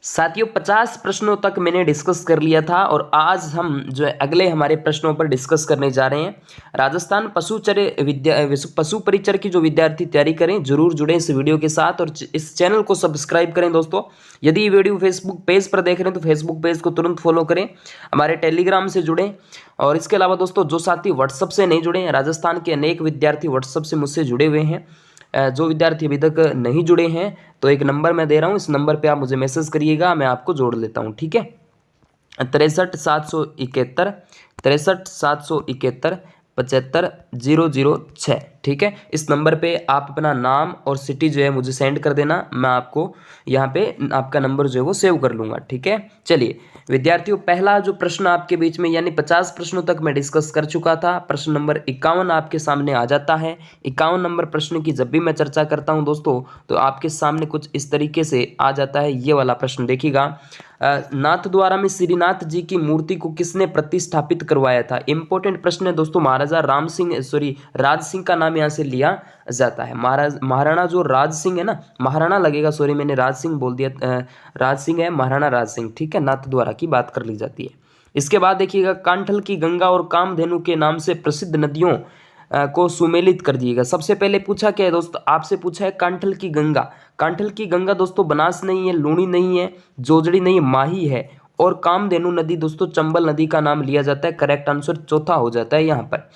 साथियों 50 प्रश्नों तक मैंने डिस्कस कर लिया था और आज हम जो है अगले हमारे प्रश्नों पर डिस्कस करने जा रहे हैं। राजस्थान पशु परिचर की जो विद्यार्थी तैयारी करें जरूर जुड़ें इस वीडियो के साथ और इस चैनल को सब्सक्राइब करें दोस्तों। यदि ये वीडियो फेसबुक पेज पर देख रहे हैं तो फेसबुक पेज को तुरंत फॉलो करें, हमारे टेलीग्राम से जुड़ें। और इसके अलावा दोस्तों जो साथी व्हाट्सअप से नहीं जुड़े हैं, राजस्थान के अनेक विद्यार्थी व्हाट्सअप से मुझसे जुड़े हुए हैं। जो विद्यार्थी अभी तक नहीं जुड़े हैं तो एक नंबर मैं दे रहा हूँ, इस नंबर पे आप मुझे मैसेज करिएगा, मैं आपको जोड़ लेता हूँ, ठीक है। 63 771 63 771 75 006, ठीक है। इस नंबर पे आप अपना नाम और सिटी जो है मुझे सेंड कर देना, मैं आपको यहाँ पे आपका नंबर जो है वो सेव कर लूँगा, ठीक है। चलिए विद्यार्थियों, पहला जो प्रश्न आपके बीच में यानी 50 प्रश्नों तक मैं डिस्कस कर चुका था। प्रश्न नंबर 51 आपके सामने आ जाता है। 51 नंबर प्रश्न की जब भी मैं चर्चा करता हूं दोस्तों तो आपके सामने कुछ इस तरीके से आ जाता है। ये वाला प्रश्न देखिएगा, नाथद्वारा में श्रीनाथ जी की मूर्ति को किसने प्रतिष्ठापित करवाया था। इंपॉर्टेंट प्रश्न है दोस्तों। महाराजा राज सिंह का नाम यहाँ से लिया जाता है। महाराणा जो राज सिंह है ना, महाराणा लगेगा, सॉरी मैंने राज सिंह बोल दिया, राज सिंह है, महाराणा राज सिंह, ठीक है। नाथद्वारा की बात कर ली जाती है। इसके बाद देखिएगा, कांठल की गंगा और कामधेनु के नाम से प्रसिद्ध नदियों को सुमेलित कर दिएगा। सबसे पहले पूछा क्या है दोस्तों, आपसे पूछा है कांठल की गंगा। कांठल की गंगा दोस्तों बनास नहीं है, लूणी नहीं है, जोजड़ी नहीं है, माही है। और कामधेनु नदी दोस्तों चंबल नदी का नाम लिया जाता है। करेक्ट आंसर चौथा हो जाता है यहाँ पर,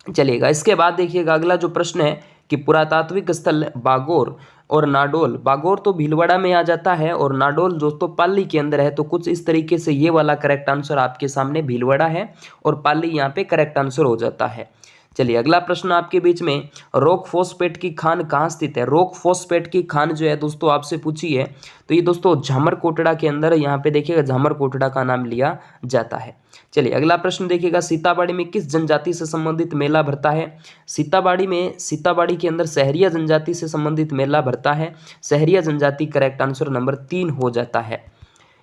चलिएगा। इसके बाद देखिएगा अगला जो प्रश्न है कि पुरातात्विक स्थल बागोर और नाडोल। बागोर तो भीलवाड़ा में आ जाता है और नाडोल दोस्तों पाली के अंदर है। तो कुछ इस तरीके से ये वाला करेक्ट आंसर आपके सामने भीलवाड़ा है और पाली यहाँ पे करेक्ट आंसर हो जाता है। चलिए अगला प्रश्न आपके बीच में, रॉक फॉस्फेट की खान कहाँ स्थित है। रॉक फॉस्फेट की खान जो है दोस्तों आपसे पूछी है तो ये दोस्तों झामर कोटड़ा के अंदर, यहाँ पे देखिएगा झामर कोटड़ा का नाम लिया जाता है। चलिए अगला प्रश्न देखिएगा, सीताबाड़ी में किस जनजाति से संबंधित मेला भरता है। सीताबाड़ी के अंदर सहरिया जनजाति से संबंधित मेला भरता है। सहरिया जनजाति करेक्ट आंसर नंबर 3 हो जाता है।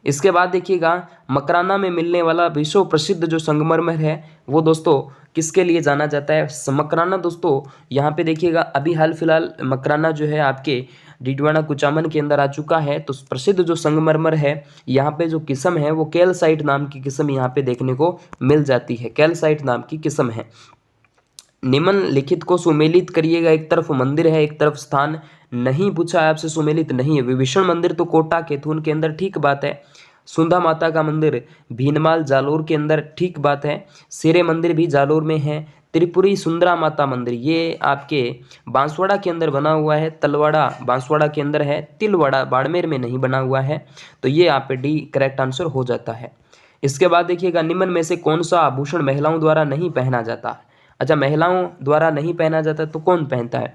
इसके बाद देखिएगा, मकराना में मिलने वाला विश्व प्रसिद्ध जो संगमरमर है वो दोस्तों किसके लिए जाना जाता है। मकराना दोस्तों यहाँ पे देखिएगा अभी हाल फिलहाल मकराना जो है आपके डिडवाना कुचामन के अंदर आ चुका है। तो प्रसिद्ध जो संगमरमर है यहाँ पे जो किस्म है वो कैल्साइट नाम की किस्म यहाँ पे देखने को मिल जाती है। कैल्साइट नाम की किस्म है। निम्नलिखित को सुमेलित करिएगा। एक तरफ मंदिर है, एक तरफ स्थान नहीं पूछा है आपसे, सुमेलित नहीं है। विभीषण मंदिर तो कोटा कैथून के अंदर, ठीक बात है। सुंधा माता का मंदिर भीनमाल जालोर के अंदर, ठीक बात है। सिरे मंदिर भी जालोर में है। त्रिपुरी सुंदरा माता मंदिर ये आपके बांसवाड़ा के अंदर बना हुआ है। तलवाड़ा बांसवाड़ा के अंदर है। तिलवाड़ा बाड़मेर में नहीं बना हुआ है। तो ये यहाँ पे डी करेक्ट आंसर हो जाता है। इसके बाद देखिएगा, निम्न में से कौन सा आभूषण महिलाओं द्वारा नहीं पहना जाता। अच्छा, महिलाओं द्वारा नहीं पहना जाता तो कौन पहनता है।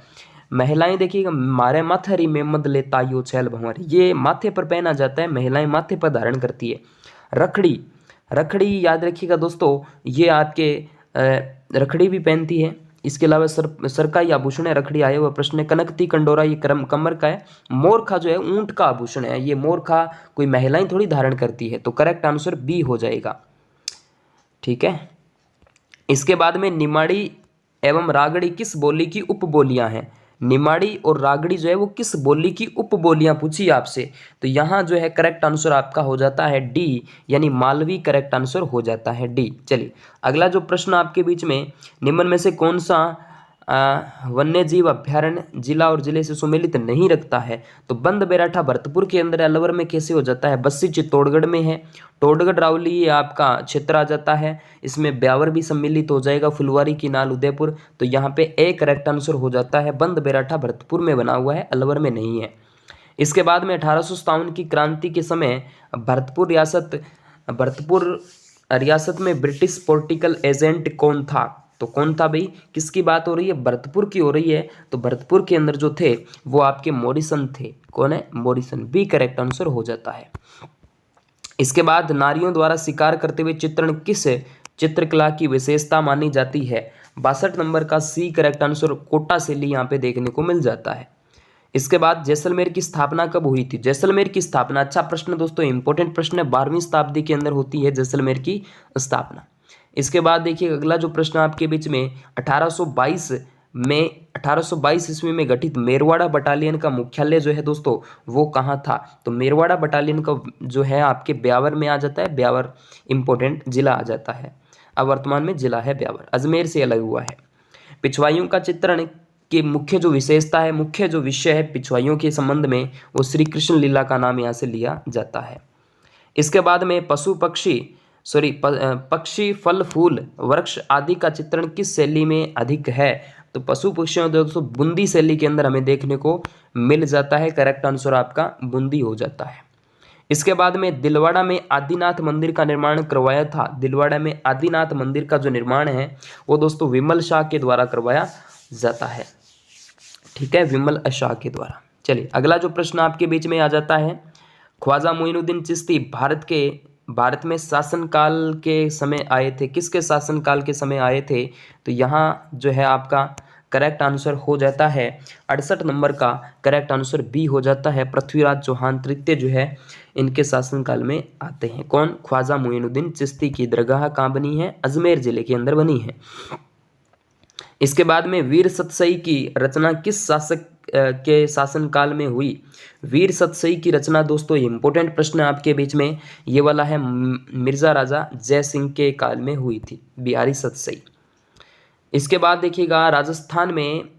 महिलाएं देखिएगा, मारे माथरी में मद ले ताइयो छैल भंवर, ये माथे पर पहना जाता है, महिलाएं माथे पर धारण करती है। रखड़ी याद रखिएगा दोस्तों, ये आपके रखड़ी भी पहनती है। इसके अलावा सर का ये आभूषण है। रखड़ी आया हुआ प्रश्न है। कनकती कंडोरा ये कमर का है। मोरखा जो है ऊंट का आभूषण है। ये मोरखा कोई महिलाएं थोड़ी धारण करती है। तो करेक्ट आंसर बी हो जाएगा, ठीक है। इसके बाद में निमाड़ी एवं रागड़ी किस बोली की उपबोलियां हैं। निमाड़ी और रागड़ी जो है वो किस बोली की उपबोलियां पूछी आपसे। तो यहाँ जो है करेक्ट आंसर आपका हो जाता है डी, यानी मालवी करेक्ट आंसर हो जाता है डी। चलिए अगला जो प्रश्न आपके बीच में, निम्न में से कौन सा वन्य जीव अभ्यारण्य जिला और जिले से सुमेलित नहीं रखता है। तो बंद बेराठा भरतपुर के अंदर, अलवर में कैसे हो जाता है। बस्सी चित्तौड़गढ़ में है। टोडगढ़ रावली ये आपका क्षेत्र आ जाता है। इसमें ब्यावर भी सम्मिलित हो जाएगा। फुलवारी किनाल उदयपुर, तो यहाँ पे ए करेक्ट आंसर हो जाता है। बंद बेराठा भरतपुर में बना हुआ है, अलवर में नहीं है। इसके बाद में 1857 की क्रांति के समय भरतपुर रियासत में ब्रिटिश पॉलिटिकल एजेंट कौन था। तो कौन था भाई, किसकी बात हो रही है, भरतपुर की हो रही है। तो भरतपुर के अंदर जो थे वो आपके मॉरिसन थे। कौन है, मॉरिसन, बी करेक्ट आंसर हो जाता है। इसके बाद, नारियों द्वारा शिकार करते हुए चित्रण किस चित्रकला की विशेषता मानी जाती है। 62 नंबर का सी करेक्ट आंसर कोटा शैली यहाँ पे देखने को मिल जाता है। इसके बाद, जैसलमेर की स्थापना कब हुई थी। जैसलमेर की स्थापना, अच्छा प्रश्न दोस्तों, इंपॉर्टेंट प्रश्न है, 12वीं शताब्दी के अंदर होती है जैसलमेर की स्थापना। इसके बाद देखिए अगला जो प्रश्न आपके बीच में, 1822 में 1822 ईस्वी में गठित मेरवाड़ा बटालियन का मुख्यालय जो है दोस्तों वो कहाँ था? तो मेरवाड़ा बटालियन का जो है आपके ब्यावर में आ जाता है, ब्यावर इंपॉर्टेंट जिला आ जाता है, अब वर्तमान में जिला है ब्यावर, अजमेर से अलग हुआ है। पिछवाइयों का चित्रण की मुख्य जो विशेषता है, मुख्य जो विषय है पिछवाइयों के संबंध में, वो श्री कृष्ण लीला का नाम यहाँ से लिया जाता है। इसके बाद में पक्षी फल फूल वृक्ष आदि का चित्रण किस शैली में अधिक है? तो पशु पक्षियों दोस्तों बूंदी शैली के अंदर हमें देखने को मिल जाता है। करेक्ट आंसर आपका बूंदी हो जाता है। इसके बाद में दिलवाड़ा में आदिनाथ मंदिर का निर्माण करवाया था। दिलवाड़ा में आदिनाथ मंदिर का जो निर्माण है वो दोस्तों विमल शाह के द्वारा करवाया जाता है। ठीक है, विमल शाह के द्वारा। चलिए अगला जो प्रश्न आपके बीच में आ जाता है, ख्वाजा मोइनुद्दीन चिश्ती भारत में शासनकाल के समय आए थे। किसके शासनकाल के समय आए थे? तो यहाँ जो है आपका करेक्ट आंसर हो जाता है 68 नंबर का करेक्ट आंसर बी हो जाता है। पृथ्वीराज चौहान तृतीय जो है इनके शासनकाल में आते हैं। कौन? ख्वाजा मोइनुद्दीन चिश्ती की दरगाह कहाँ बनी है? अजमेर जिले के अंदर बनी है। इसके बाद में वीर सतसई की रचना किस शासक के शासनकाल में हुई? वीर सतसई की रचना दोस्तों इंपॉर्टेंट प्रश्न आपके बीच में ये वाला है, मिर्जा राजा जय सिंह के काल में हुई थी, बिहारी सतसई। इसके बाद देखिएगा राजस्थान में,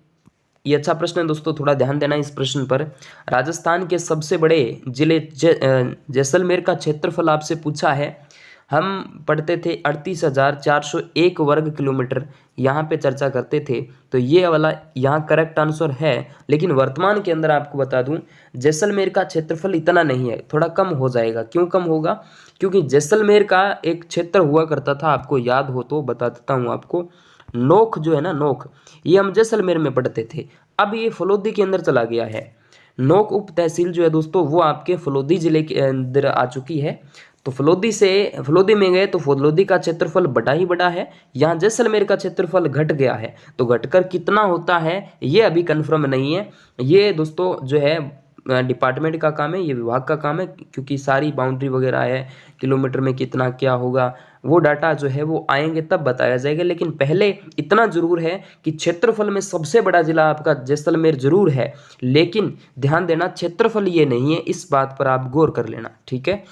ये अच्छा प्रश्न है दोस्तों, थोड़ा ध्यान देना इस प्रश्न पर। राजस्थान के सबसे बड़े जिले जैसलमेर का क्षेत्रफल आपसे पूछा है। हम पढ़ते थे 38,401 वर्ग किलोमीटर, यहाँ पे चर्चा करते थे, तो ये वाला यहाँ करेक्ट आंसर है। लेकिन वर्तमान के अंदर आपको बता दूं जैसलमेर का क्षेत्रफल इतना नहीं है, थोड़ा कम हो जाएगा। क्यों कम होगा? क्योंकि जैसलमेर का एक क्षेत्र हुआ करता था, आपको याद हो तो बता देता हूँ आपको, नोख जो है ना, नोख, ये हम जैसलमेर में पढ़ते थे, अब ये फलोदी के अंदर चला गया है। नोक उप तहसील जो है दोस्तों वो आपके फलोदी जिले के अंदर आ चुकी है। तो फलोदी में गए तो फलोदी का क्षेत्रफल बड़ा ही बड़ा है। यहाँ जैसलमेर का क्षेत्रफल घट गया है, तो घटकर कितना होता है ये अभी कन्फर्म नहीं है। ये दोस्तों जो है डिपार्टमेंट का काम है, ये विभाग का काम है, क्योंकि सारी बाउंड्री वगैरह है, किलोमीटर में कितना क्या होगा वो डाटा जो है वो आएंगे तब बताया जाएगा। लेकिन पहले इतना जरूर है कि क्षेत्रफल में सबसे बड़ा जिला आपका जैसलमेर जरूर है, लेकिन ध्यान देना क्षेत्रफल ये नहीं है, इस बात पर आप गौर कर लेना। ठीक है,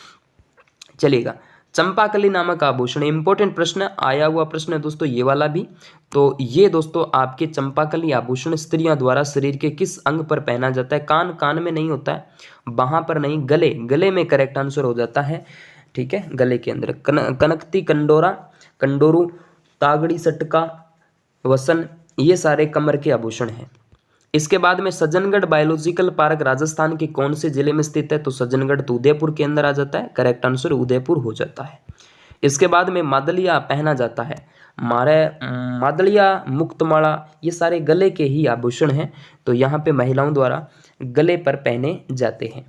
चलिएगा। चंपाकली नामक आभूषण, इंपॉर्टेंट प्रश्न आया हुआ प्रश्न है दोस्तों ये वाला भी। तो ये दोस्तों आपके चंपाकली आभूषण स्त्रियों द्वारा शरीर के किस अंग पर पहना जाता है? कान में नहीं होता है, बाहां पर नहीं, गले में करेक्ट आंसर हो जाता है। ठीक है, गले के अंदर। कनकती कंडोरू, तागड़ी सटका, वसन, ये सारे कमर के आभूषण हैं। इसके बाद में सज्जनगढ़ बायोलॉजिकल पार्क राजस्थान के कौन से जिले में स्थित है? तो सज्जनगढ़ तो उदयपुर के अंदर आ जाता है, करेक्ट आंसर उदयपुर हो जाता है। इसके बाद में मादलिया पहना जाता है, मादलिया, मुक्तमाला, ये सारे गले के ही आभूषण हैं, तो यहाँ पे महिलाओं द्वारा गले पर पहने जाते हैं।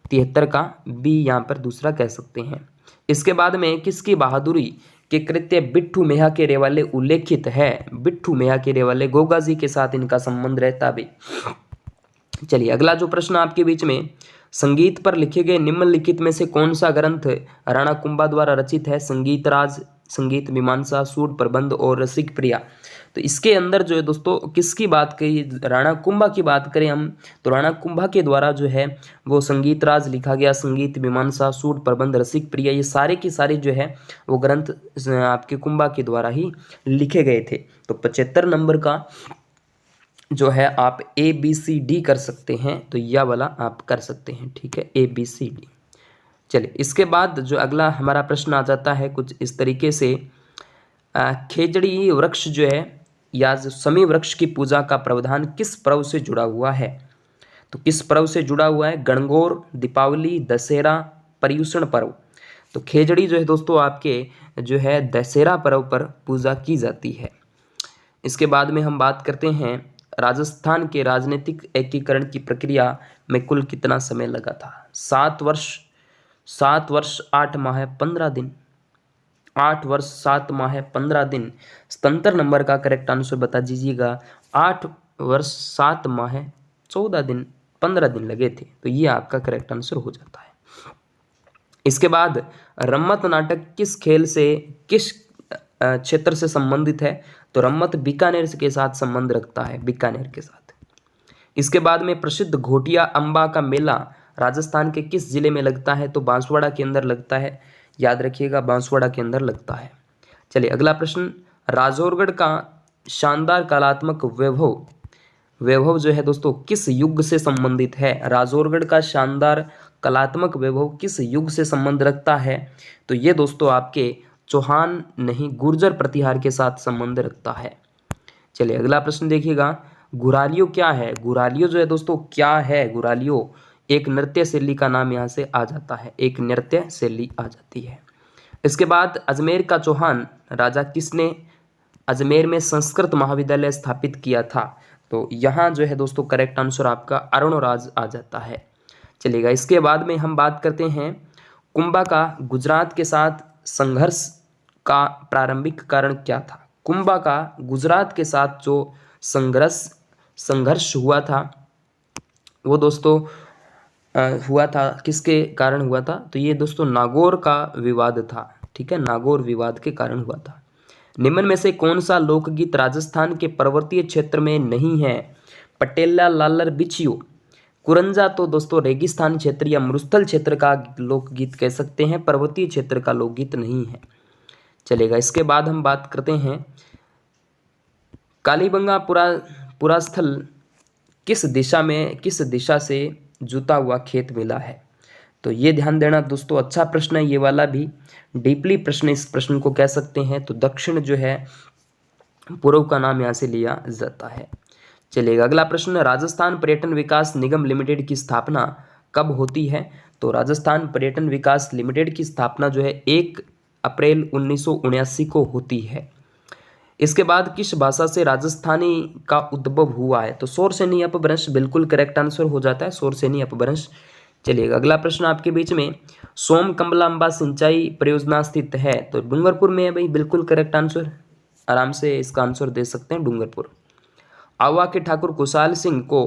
73 का बी यहाँ पर दूसरा कह सकते हैं। इसके बाद में किसकी बहादुरी के कृत्य बिट्ठू मेहा के रेवाले उल्लेखित है? बिट्ठू मेहा के रेवाले, गोगा जी के साथ इनका संबंध रहता भी। चलिए अगला जो प्रश्न आपके बीच में, संगीत पर लिखे गए निम्नलिखित में से कौन सा ग्रंथ राणा कुंभा द्वारा रचित है? संगीत राज, संगीत मीमांसा, सूर प्रबंध और रसिक प्रिया। तो इसके अंदर जो है दोस्तों किसकी बात करी? राणा कुंभा की बात करें हम तो राणा कुंभा के द्वारा जो है वो संगीत राज लिखा गया, संगीत मीमांसा, सूर प्रबंध, रसिक प्रिया, ये सारे की सारे जो है वो ग्रंथ आपके कुंभा के द्वारा ही लिखे गए थे। तो 75 नंबर का जो है आप ABCD कर सकते हैं, तो यह वाला आप कर सकते हैं। ठीक है, ABCD। चलिए इसके बाद जो अगला हमारा प्रश्न आ जाता है कुछ इस तरीके से, खेजड़ी वृक्ष जो है या जो समी वृक्ष की पूजा का प्रावधान किस पर्व से जुड़ा हुआ है? तो किस पर्व से जुड़ा हुआ है? गणगौर, दीपावली, दशहरा, पर्युषण पर्व। तो खेजड़ी जो है दोस्तों आपके जो है दशहरा पर्व पर पूजा की जाती है। इसके बाद में हम बात करते हैं राजस्थान के राजनीतिक एकीकरण की प्रक्रिया में कुल कितना समय लगा था? 7 वर्ष 8 माह 15 दिन। 8 वर्ष 7 माह 15 दिन। 77 नंबर का करेक्ट आंसर बता दीजिएगा। 8 वर्ष 7 माह 14 दिन 15 दिन लगे थे, तो ये आपका करेक्ट आंसर हो जाता है। इसके बाद रम्मत नाटक किस क्षेत्र से संबंधित है, तो रम्मत बीकानेर के साथ संबंध रखता है, बीकानेर के साथ। इसके बाद में प्रसिद्ध घोटिया अम्बा का मेला राजस्थान के किस जिले में लगता है, तो बांसवाड़ा के अंदर लगता है, याद रखिएगा बांसवाड़ा के अंदर लगता है। चलिए अगला प्रश्न, राजौरगढ़ का शानदार कलात्मक वैभव जो है दोस्तों किस युग से संबंधित है? राजौरगढ़ का शानदार कलात्मक वैभव किस युग से संबंध रखता है? तो ये दोस्तों आपके चौहान नहीं गुर्जर प्रतिहार के साथ संबंध रखता है। चलिए अगला प्रश्न देखिएगा, घुरालियो क्या है? घुरालियो जो है दोस्तों क्या है? घुरालियो एक नृत्य शैली का नाम यहाँ से आ जाता है, एक नृत्य शैली आ जाती है। इसके बाद अजमेर का चौहान राजा किसने अजमेर में संस्कृत महाविद्यालय स्थापित किया था? तो यहाँ जो है दोस्तों करेक्ट आंसर आपका अरुणराज आ जाता है। चलिएगा इसके बाद में हम बात करते हैं, कुंभा का गुजरात के साथ संघर्ष का प्रारंभिक कारण क्या था? कुंभा का गुजरात के साथ जो संघर्ष हुआ था वो दोस्तों हुआ था, किसके कारण हुआ था? तो ये दोस्तों नागौर का विवाद था, ठीक है, नागौर विवाद के कारण हुआ था। निम्न में से कौन सा लोकगीत राजस्थान के पर्वतीय क्षेत्र में नहीं है? पटेला लालर बिछियो। कुरंजा तो दोस्तों रेगिस्तान क्षेत्र या मरुस्थल क्षेत्र का लोकगीत कह सकते हैं, पर्वतीय क्षेत्र का लोकगीत नहीं है। चलेगा इसके बाद हम बात करते हैं, कालीबंगा पुरास्थल किस दिशा से जुता हुआ खेत मिला है? तो ये ध्यान देना दोस्तों, अच्छा प्रश्न है ये वाला भी, डीपली प्रश्न इस प्रश्न को कह सकते हैं। तो दक्षिण जो है पूर्व का नाम यहाँ से लिया जाता है। चलिएगा अगला प्रश्न, राजस्थान पर्यटन विकास निगम लिमिटेड की स्थापना कब होती है? तो राजस्थान पर्यटन विकास लिमिटेड की स्थापना जो है 1 अप्रैल 1979 को होती है। इसके बाद किस भाषा से राजस्थानी का उद्भव हुआ है? तो शौरसेनी अपभ्रंश बिल्कुल करेक्ट आंसर हो जाता है, शौरसेनी अपभ्रंश। चलिएगा अगला प्रश्न आपके बीच में, सोम कमलांबा सिंचाई परियोजना स्थित है? तो डूंगरपुर में है भाई, बिल्कुल करेक्ट आंसर, आराम से इसका आंसर दे सकते हैं डूंगरपुर। आवा के ठाकुर खुशहाल सिंह को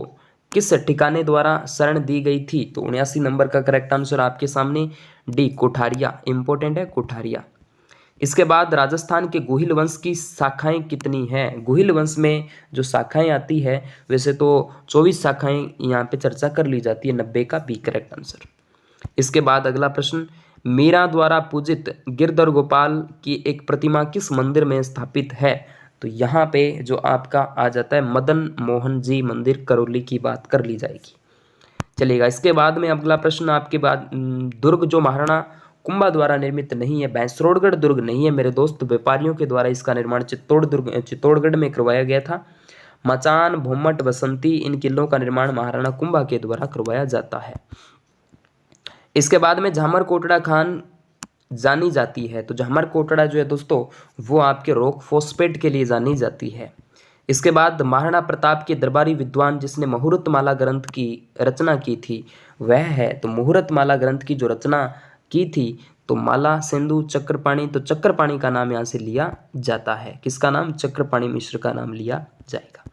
किस ठिकाने द्वारा शरण दी गई थी? तो 79 नंबर का करेक्ट आंसर आपके सामने डी कोठारिया, इंपॉर्टेंट है कोठारिया। इसके बाद राजस्थान के गुहिल वंश की शाखाएं कितनी हैं? गुहिल वंश में जो शाखाएं आती है, वैसे तो 24 शाखाएं यहाँ पे चर्चा कर ली जाती है, 90 का बी करेक्ट आंसर। इसके बाद अगला प्रश्न, मीरा द्वारा पूजित गिरधर गोपाल की एक प्रतिमा किस मंदिर में स्थापित है? तो यहाँ पे जो आपका आ जाता है मदन मोहन जी मंदिर करौली की बात कर ली जाएगी। चलिएगा इसके बाद में अगला प्रश्न आपके बाद, दुर्ग जो महाराणा कुंभा द्वारा निर्मित नहीं है, भैंसरोडगढ़ दुर्ग नहीं है मेरे दोस्त, व्यापारियों के द्वारा इसका निर्माण चित्तौड़गढ़ में करवाया गया था। मचान, भोमट, बसंती, इन किलों का निर्माण महाराणा कुंभा के द्वारा करवाया जाता है। इसके बाद में झामर कोटड़ा खान जानी जाती है, तो झामर कोटड़ा जो है दोस्तों वो आपके रॉक फॉस्फेट के लिए जानी जाती है। इसके बाद महाराणा प्रताप के दरबारी विद्वान जिसने मुहूर्तमाला ग्रंथ की रचना की थी वह है, तो मुहूर्तमाला ग्रंथ की जो रचना की थी तो माला सेंधु चक्रपाणी, तो चक्रपाणी का नाम यहाँ से लिया जाता है, किसका नाम? चक्रपाणी मिश्र का नाम लिया जाएगा।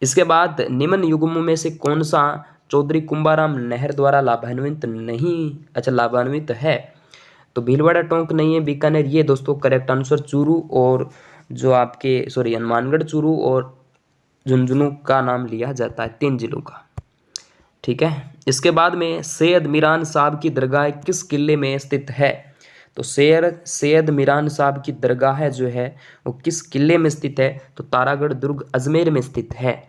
इसके बाद निम्न युग्मों में से कौन सा चौधरी कुंभाराम नहर द्वारा लाभान्वित नहीं, अच्छा लाभान्वित है? तो भीलवाड़ा टोंक नहीं है, बीकानेर ये दोस्तों करेक्ट आंसर, चूरू और जो आपके हनुमानगढ़, चूरू और झुंझुनू का नाम लिया जाता है, 3 जिलों का, ठीक है। इसके बाद में सैयद मीरान साहब की दरगाह किस किले में स्थित है? तो सैयद मीरान साहब की दरगाह जो है वो किस किले में स्थित है? तो तारागढ़ दुर्ग अजमेर में स्थित है।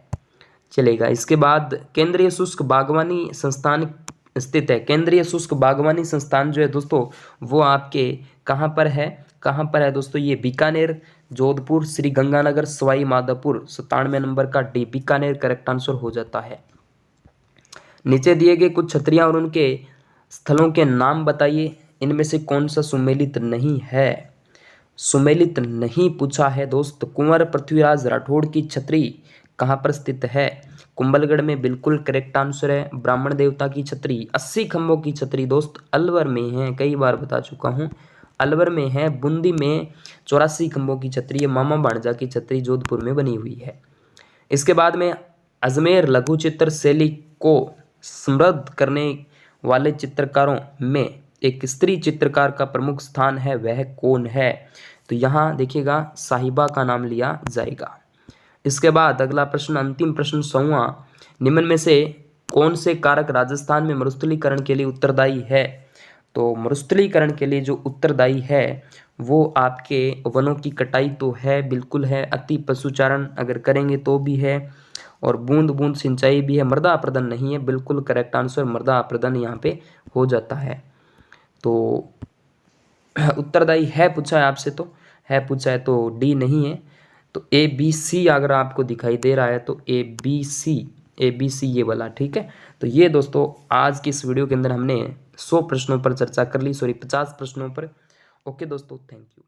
चलेगा इसके बाद केंद्रीय शुष्क बागवानी संस्थान स्थित है। केंद्रीय शुष्क बागवानी संस्थान जो है दोस्तों वो आपके कहाँ पर है दोस्तों? ये बीकानेर, जोधपुर, श्री गंगानगर, सवाई माधोपुर, 97 नंबर का डी बीकानेर करेक्ट आंसर हो जाता है। नीचे दिए गए कुछ क्षत्रियां और उनके स्थलों के नाम बताइए, इनमें से कौन सा सुमेलित नहीं है? सुमेलित नहीं पूछा है दोस्त। कुंवर पृथ्वीराज राठौड़ की छतरी कहाँ पर स्थित है? कुंभलगढ़ में, बिल्कुल करेक्ट आंसर है। ब्राह्मण देवता की छतरी 80 खंभों की छतरी दोस्त अलवर में है, कई बार बता चुका हूँ, अलवर में है। बूंदी में 84 खंभों की छतरी है। मामा भाणजा की छतरी जोधपुर में बनी हुई है। इसके बाद में अजमेर लघु चित्र शैली को समृद्ध करने वाले चित्रकारों में एक स्त्री चित्रकार का प्रमुख स्थान है, वह कौन है? तो यहाँ देखिएगा साहिबा का नाम लिया जाएगा। इसके बाद अगला प्रश्न, अंतिम प्रश्न 100वां, निम्न में से कौन से कारक राजस्थान में मरुस्थलीकरण के लिए उत्तरदायी है? तो मरुस्थलीकरण के लिए जो उत्तरदायी है वो आपके वनों की कटाई तो है, बिल्कुल है, अति पशुचारण अगर करेंगे तो भी है, और बूंद बूंद सिंचाई भी है, मृदा अपरदन नहीं है। बिल्कुल करेक्ट आंसर, मृदा अपरदन यहाँ पे हो जाता है। तो उत्तरदायी है पूछा है आपसे, तो है पूछा है तो डी नहीं है। तो ए बी सी अगर आपको दिखाई दे रहा है तो ए बी सी ये वाला, ठीक है। तो ये दोस्तों आज की इस वीडियो के अंदर हमने 100 प्रश्नों पर चर्चा कर ली, सॉरी 50 प्रश्नों पर। ओके दोस्तों, थैंक यू।